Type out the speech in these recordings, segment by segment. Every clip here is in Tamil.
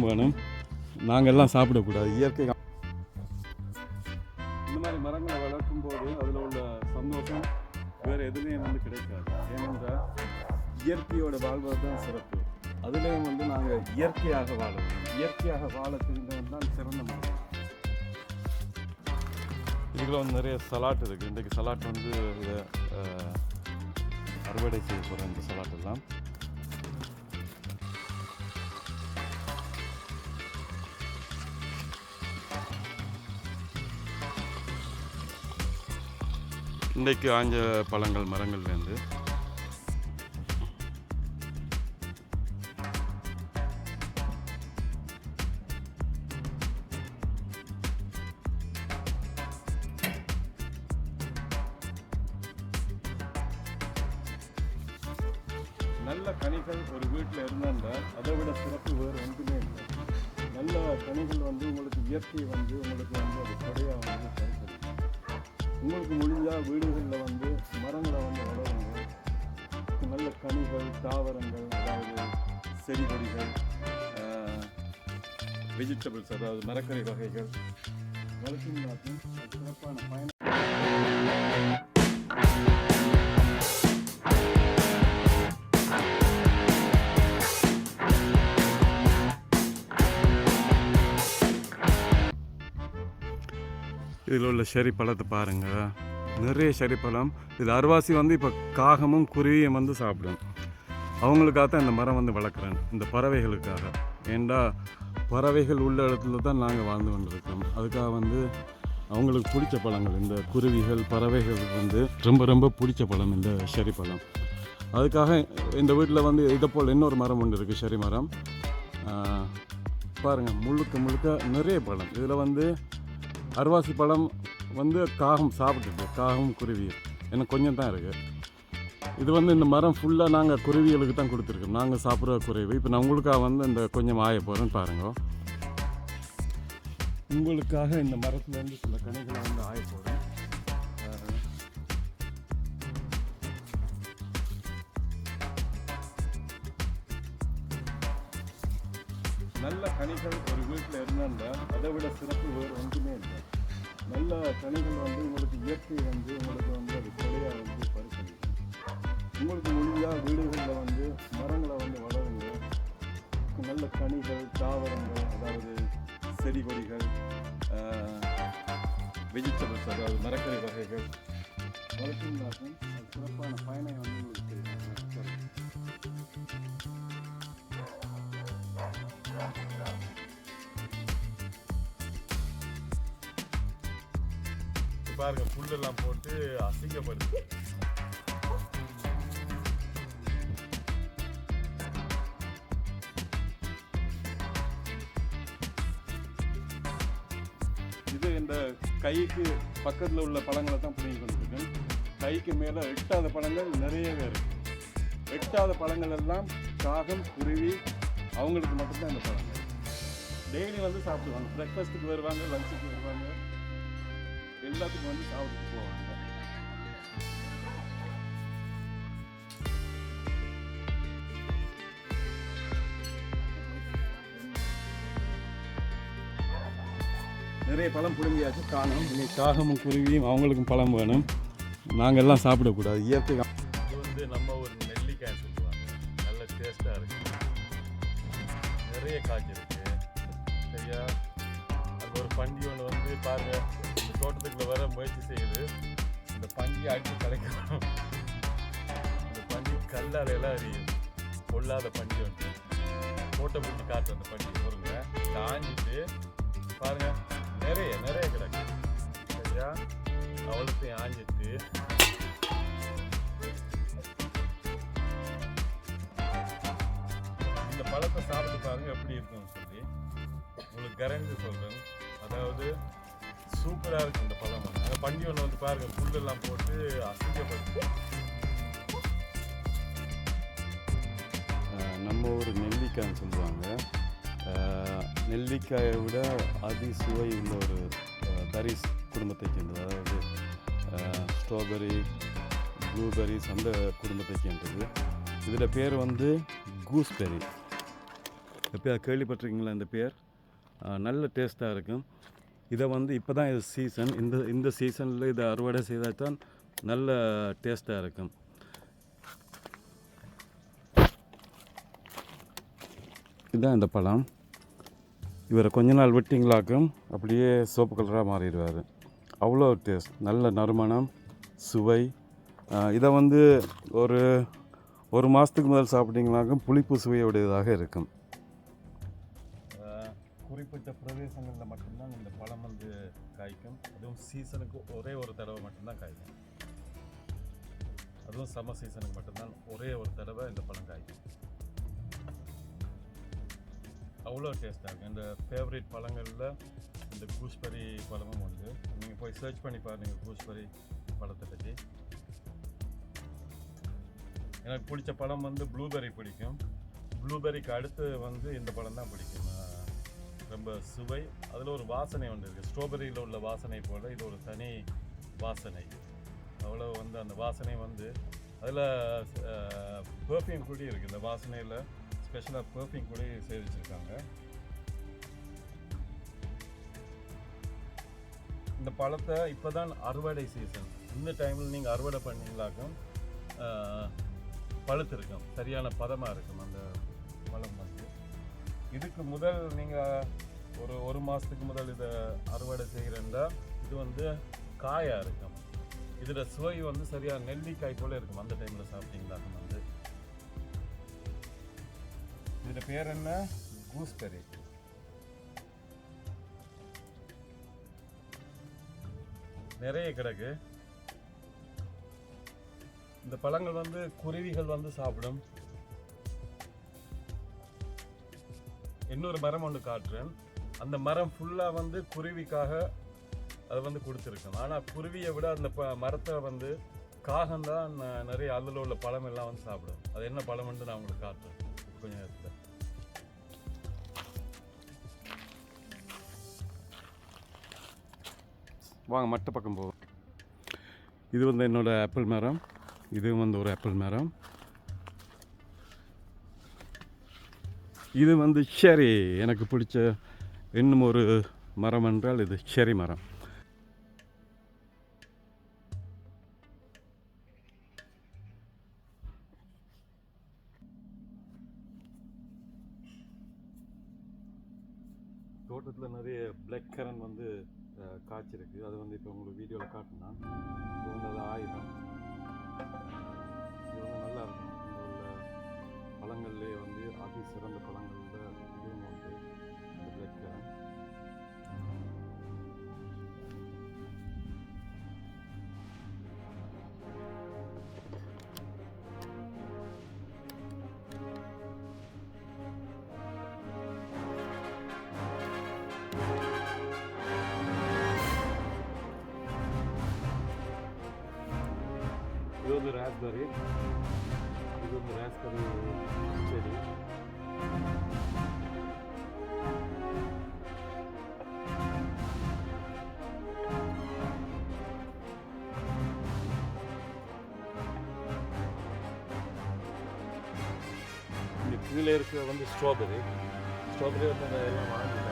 வேணும். நாங்கள் எல்லாம் சாப்பிடக்கூடாது. இயற்கை இந்த மாதிரி மரங்களை வளர்க்கும் போது அதில் உள்ள சந்தோஷம் வேறு எதுலேயும் வந்து கிடைக்காது. ஏனென்றால் இயற்கையோட வாழ்வது தான் சிறப்பு. அதுலேயும் வந்து நாங்கள் இயற்கையாக வாழணும். இயற்கையாக வாழ தெரிந்தவன் தான் சிறந்த மரம். இதில் வந்து நிறைய சலாட் இருக்குது. இன்றைக்கு சலாட் வந்து இதை அறுவடை செய்ய போகிறேன். இந்த சலாட் எல்லாம் இன்றைக்கு ஆஞ்ச பழங்கள் மரங்கள் வந்து நல்ல கனிகள் ஒரு வீட்டில் இருந்தால் அதை விட சிறப்பு வேறு ஒன்றுமே இல்லை. நல்ல கனிகள் வந்து உங்களுக்கு இயற்கை வந்து உங்களுக்கு வந்து அது கொடையாக வந்து தருகிறது. உங்களுக்கு முடிஞ்சால் வீடுகளில் வந்து மரங்களை வந்து வளருங்க. நல்ல கனிகள், தாவரங்கள், அதாவது செடி கொடிகள், வெஜிடபிள்ஸ், அதாவது மரக்கறி வகைகள் வளர்ச்சிங்காட்டும் சிறப்பான பயணம். இதில் உள்ள ஷெரி பழத்தை பாருங்கள், நிறைய ஷெரி பழம். இது அருவாசி வந்து இப்போ காகமும் குருவியும் வந்து சாப்பிடும். அவங்களுக்காக தான் இந்த மரம் வந்து வளர்க்குறேன், இந்த பறவைகளுக்காக. ஏண்டா பறவைகள் உள்ள இடத்துல தான் நாங்கள் வாழ்ந்து கொண்டிருக்கோம். அதுக்காக வந்து அவங்களுக்கு பிடிச்ச பழங்கள் இந்த குருவிகள் பறவைகள் வந்து ரொம்ப ரொம்ப பிடிச்ச பழம் இந்த ஷெரி பழம். அதுக்காக இந்த வீட்டில் வந்து இதை போல் இன்னொரு மரம் ஒன்று இருக்குது, ஷெரி மரம். பாருங்கள், முழுக்க முழுக்க நிறைய பழம். இதில் வந்து அருவாசி பழம் வந்து காகம் சாப்பிட்டுட்டு, காகம் குருவி எனக்கு கொஞ்சம் தான் இருக்குது. இது வந்து இந்த மரம் ஃபுல்லாக நாங்கள் குருவிகளுக்கு தான் கொடுத்துருக்கோம். நாங்கள் சாப்பிட்ற குருவி. இப்போ நான் உங்களுக்காக வந்து இந்த கொஞ்சம் ஆய போகிறேன்னு பாருங்க. உங்களுக்காக இந்த மரத்துலேருந்து சில கனிகளை வந்து ஆய போகிறேன். நல்ல கனிகள் ஒரு வீட்டில் இருந்தால் அதை விட சிறப்பு வேறு ஒன்றுமே இல்லை. நல்ல கனிகள் வந்து உங்களுக்கு இயற்கை வந்து உங்களுக்கு வந்து அது கொடையாக வந்து பரிசளிக்கும். உங்களுக்கு முடிஞ்சால் வீடுகளில் வந்து மரங்களை வந்து வளருங்க. நல்ல கனிகள், தாவரங்கள், அதாவது செடி கொடிகள், வெஜிடபிள்ஸ், அதாவது மரக்கறி வகைகள் வளர்ச்சிங்காட்டும் சிறப்பான பயனை வந்து உங்களுக்கு தெரியும். பாருங்க, புல்லெல்லாம் போட்டு அசிங்கப்படுது. இது இந்த கைக்கு பக்கத்தில் உள்ள பழங்களை தான் பிடிங்கி கொண்டிருக்கேன். கைக்கு மேலே எட்டாத பழங்கள் நிறையவே இருக்கு. எட்டாத பழங்கள் எல்லாம் காகம், குருவி அவங்களுக்கு மட்டும்தான் இந்த பழங்கள். டெய்லி வந்து சாப்பிடுவாங்க. பிரேக்ஃபாஸ்ட்டுக்கு வருவாங்க, லஞ்சுக்கு வருவாங்க, எல்லாத்துக்கும் வந்து சாப்பிட்டு போவாங்க. நிறைய பழம் பிடுங்கியாச்சு, காணும். இன்னைக்கு காகமும் குருவியும் அவங்களுக்கும் பழம் வேணும். நாங்கள் எல்லாம் சாப்பிடக்கூடாது. இயற்கை இது வந்து நம்ம ஒரு நெல்லிக்காய் சொல்லுவாங்க. நல்ல டேஸ்ட்டாக இருக்குது. நிறைய காய்ச்சி இருக்குது. சரியா, அது ஒரு பண்டி ஒன்று வந்து பாருங்கள், இந்த தோட்டத்துக்குள்ள வர முயற்சி செய்யுது. இந்த பண்டியை அடித்து கிடைக்கணும். இந்த பண்டி கல்லாலையெல்லாம் அறியும். கொள்ளாத பண்டி வந்து ஃபோட்டோ பிடிச்சி காட்டு. அந்த பண்டி பொருங்க தாண்டிட்டு பாருங்கள், நிறைய நிறைய கிடக்கு. சரியா, அவ்வளோத்தையும் ஆஞ்சிட்டு இந்த பழத்தை சாப்பிட்டு பாருங்கள் எப்படி இருக்குன்னு சொல்லி உங்களுக்கு கரண்ட் சொல்கிறேன். அதாவது சூப்பராக இருக்கும் இந்த பழம். அந்த பண்டி ஒன்று வந்து பாருங்கள், புல்லெல்லாம் போட்டு அசிங்கப்படுது. நம்ம ஒரு நெல்லிக்காய்ன்னு சொல்லுவாங்க. நெல்லிக்காயை விட அதி சுவை உள்ள ஒரு பெரிஸ் குடும்பத்தை சேர்ந்தது. அதாவது ஸ்ட்ராபெரி, ப்ளூபெரிஸ் அந்த குடும்பத்தை சேர்ந்தது. இதில் பேர் வந்து கூஸ்பெரி. எப்போயாவது கேள்விப்பட்டிருக்கீங்களா இந்த பேர்? நல்ல டேஸ்ட்டாக இருக்கும். இதை வந்து இப்போ தான் இது சீசன். இந்த சீசனில் இதை அறுவடை செய்தால் தான் நல்ல டேஸ்ட்டாக இருக்கும். இதுதான் இந்த பழம். இவரை கொஞ்ச நாள் விட்டிங்களாக்கும் அப்படியே சோப்பு கலராக மாறிடுவார். அவ்வளோ டேஸ்ட், நல்ல நறுமணம், சுவை. இதை வந்து ஒரு மாதத்துக்கு முதல் சாப்பிட்டீங்களாக்கும் புளிப்பு சுவையுடையதாக இருக்கும். குறிப்பிட்ட பிரதேசங்களில் மட்டும்தான் இந்த பழம் வந்து காய்க்கும். அதுவும் சீசனுக்கு ஒரே ஒரு தடவை மட்டும்தான் காய்க்கும். அதுவும் சம்மர் சீசனுக்கு மட்டும்தான் ஒரே ஒரு தடவை இந்த பழம் காய்க்கும். அவ்வளோ டேஸ்ட்டாக இருக்கும். இந்த ஃபேவரட் பழங்களில் இந்த கூஸ்பெரி பழமும் உண்டு. நீங்கள் போய் சர்ச் பண்ணி பாருங்கள் கூஸ்பெரி பழத்தை பற்றி. எனக்கு பிடிச்ச பழம் வந்து ப்ளூபெர்ரி பிடிக்கும். ப்ளூபெர்ரிக்கு அடுத்து வந்து இந்த பழம் தான் பிடிக்கும். ரொம்ப சுவை, அதில் ஒரு வாசனை ஒன்று இருக்குது. ஸ்ட்ராபெரியில் உள்ள வாசனை போல் இது ஒரு தனி வாசனை. அவ்வளோ வந்து அந்த வாசனை வந்து அதில் பெர்ஃப்யூம் கூட இருக்குது. இந்த வாசனையில் ஸ்பெஷலாக பெர்ஃப்யூம் கூட செய்து வச்சுருக்காங்க. இந்த பழத்தை இப்போ தான் அறுவடை சீசன். இந்த டைமில் நீங்கள் அறுவடை பண்ணிங்களாக்கும் பழுத்திருக்கும், சரியான பதமாக இருக்கும் அந்த பழம் வந்து. இதுக்கு முதல் நீங்கள் ஒரு மாதத்துக்கு முதல் இதை அறுவடை செய்கிறேன்னா இது வந்து காயாக இருக்கும். இதில் சுவை வந்து சரியாக நெல்லிக்காய் போல் இருக்கும். அந்த டைமில் சாப்பிட்டீங்களாக்கும் வந்து. இதில் பேர் என்ன? கூஸ்பெரி. நிறைய கிடக்கு. இந்த பழங்கள் வந்து குருவிகள் வந்து சாப்பிடும். இன்னொரு மரம் ஒன்று காட்டுறேன். அந்த மரம் ஃபுல்லாக வந்து குருவிக்காக அதை வந்து கொடுத்துருக்கோம். ஆனால் குருவியை விட அந்த மரத்தை வந்து காகம்தான் நிறைய அதில் உள்ள பழம் எல்லாம் வந்து சாப்பிடும். அது என்ன பழம்னு நான் உங்களுக்கு காட்டுறேன் கொஞ்ச நேரத்தில். வாங்க மற்ற பக்கம் போவோம். இது வந்து என்னோடய ஆப்பிள் மரம். இதுவும் வந்து ஒரு ஆப்பிள் மரம். இது வந்து செரி. எனக்கு பிடிச்ச இன்னும் ஒரு மரம் என்றால் இது செரி மரம். தோட்டத்தில் நிறைய பிளாக் கரண்ட் வந்து காய்ச்சிருக்கு. அது வந்து இப்போ உங்களுக்கு வீடியோவில் காட்டினா இப்போ வந்து அது ஆயிடும். இது வந்து நல்லா இருக்கும். இங்கே உள்ள பழங்கள்லேயே வந்து அதி சிறந்த பழங்களில் இதுவும் வந்து இந்த பிளாக் கரண்ட். இது வந்து ராஸ்பெரி. இது வந்து ராஸ்பெரி செடி. இந்த கீழே இருக்கிற வந்து ஸ்ட்ராபெரி. ஸ்ட்ராபெரி வந்து எல்லாம் வாங்கிட்டாங்க.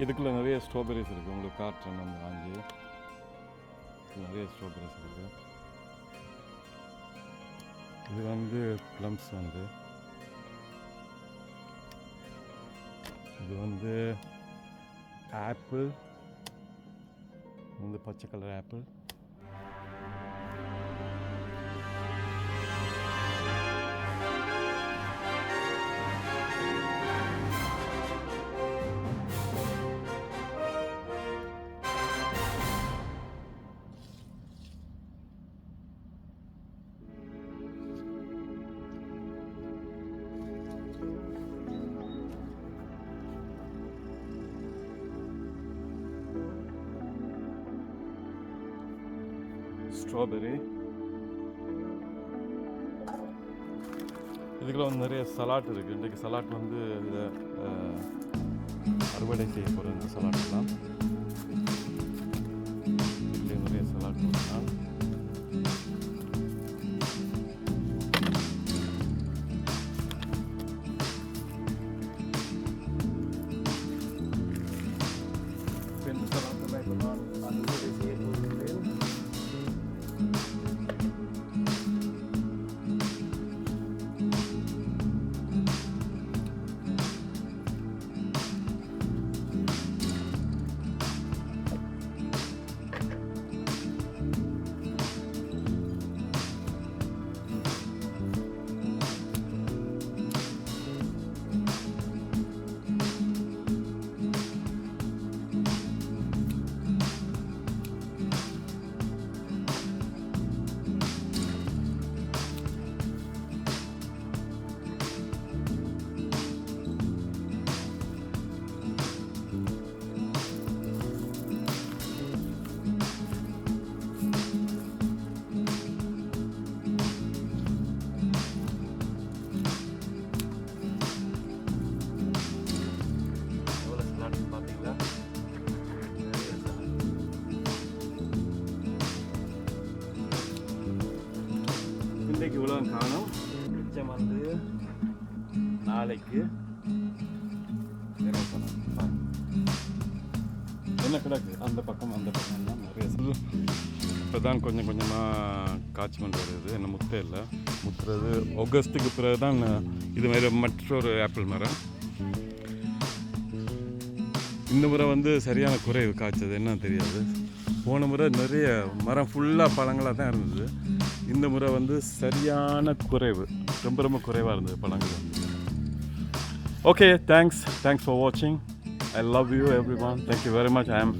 இதுக்குள்ளே நிறைய ஸ்ட்ராபெரிஸ் இருக்குது. உங்களுக்கு காட்டுறேன் வந்து வாங்கி. நிறைய ஸ்ட்ராபெரிஸ் இருக்குது. இது வந்து ப்ளம்ஸ் வந்து. இது வந்து ஆப்பிள். வந்து பச்சை கலர் ஆப்பிள். ஸ்ட்ராபெரி. இதுக்குள்ள வந்து நிறைய சலாட் இருக்குது. இன்றைக்கு சலாட் வந்து இதை அறுவடை செய்ய போகிற இந்த சலாட்டெல்லாம் இதிலே நிறைய சலாட் போட்டால் இந்த சலாட்டெல்லாம் இப்போ நான் அறுவடை செய்ய போகிறேன். இன்றைக்கு இவ்வளோ காணும். மிச்சம் வந்து நாளைக்கு நிறைய பண்ணலாம். என்ன கிடக்கு அந்த பக்கம் தான் நிறைய இப்போ தான் கொஞ்சம் கொஞ்சமாக காய்ச்சல் வருது. என்ன முட்டை இல்லை, முத்துறது ஆகஸ்ட்டுக்கு பிறகு தான் இது மாதிரி மற்றொரு ஆப்பிள் மரம். இந்த முறை வந்து சரியான குறைவு காய்ச்சது என்ன தெரியாது. போன முறை நிறைய மரம் ஃபுல்லாக பழங்களாக தான் இருந்தது. இந்த முறை வந்து சரியான குறைவு, ரொம்ப குறைவாக இருந்தது பழங்கள். ஓகே, தேங்க்ஸ் ஃபார் வாட்சிங். I love you everyone. Thank you very much. I am